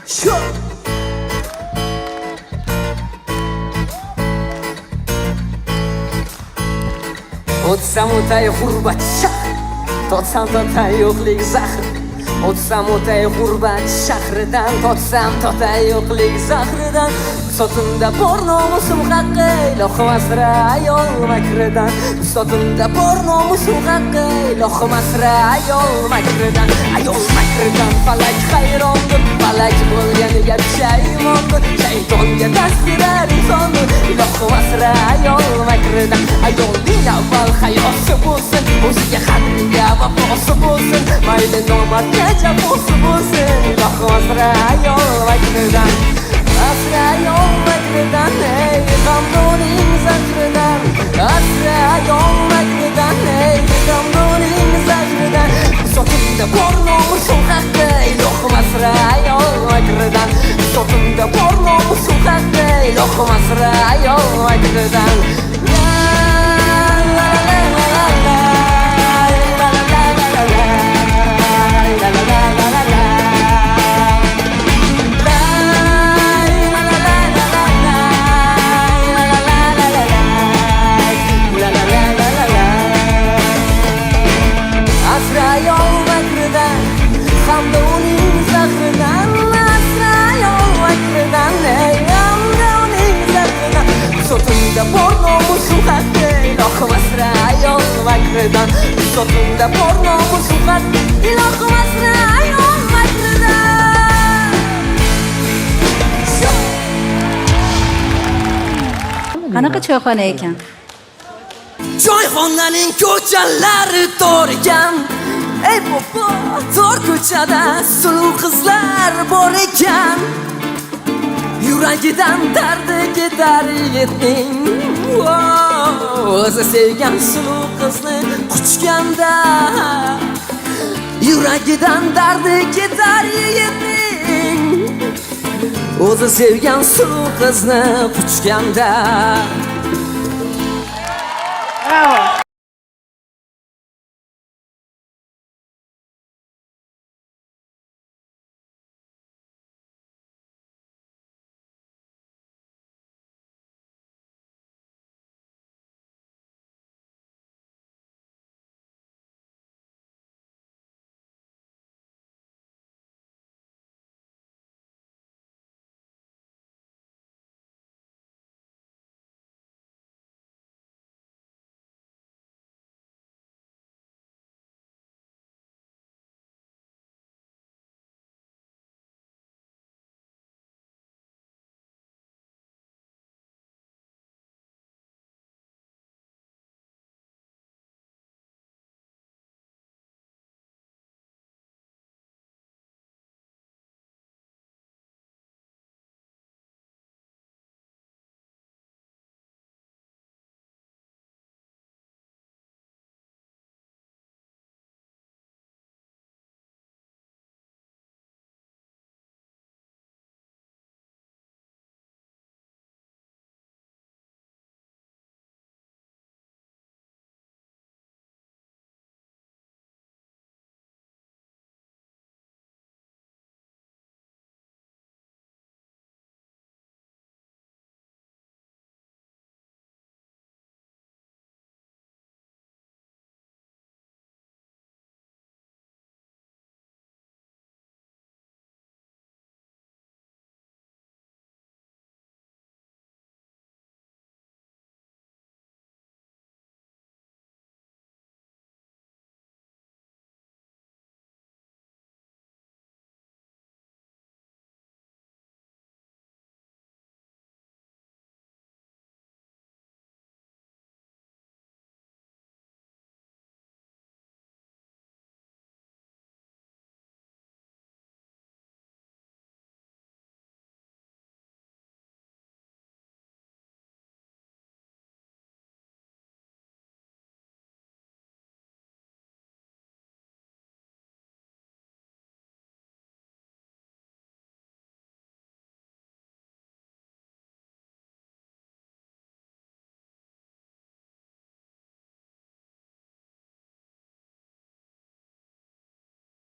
Shu O'tsam o'tay g'urbat shahr, totsam totay yo'qlik zahr. O'tsam o'tay g'urbat shahridan, totsam totay yo'qlik zahridan. Sotimda bor nomusim haqqi, ilohim asra ayol makridan. Sotimda bor nomusim haqqi, ilohim asra ayol makridan. Ayol makridan falak hayrondir, falak bo'lganiga pushaymondir. Shaytonga dast berar insondir, ilohim asra ayol makridan. Ayolning avval hayosi bo'lsin, o'ziga qadriga vafosi bo'lsin. Mayli nomardga jafosi bo'lsin, ilohim asra ayol makridan. Asra ayol makridan, ey g'amdoning zahridan. Asra ayol makridan, ey g'amdoning zahridan. Sotimda bor nomusim haqqi, ilohim asra ayol makridan. Sotimda bor nomusim haqqi, ilohim asra ayol makridan. Sotimda bor nomusim haqqi, ilohim asra ayol makridan. Sotimda bor nomusim haqqi, ilohim asra ayol makridan. Qanaqa choyxona ekan? Choyxonaning ko'chalari tor ekan. Ey bobo, tor ko'chada suluv qizlar bor ekan. Yuragidan dardi ketar yigitning, o'zi sevgan suluv qizni quchganda. Yuragidan dardi ketar yigitning, o'zi sevgan suluv qizni quchganda. Bravo.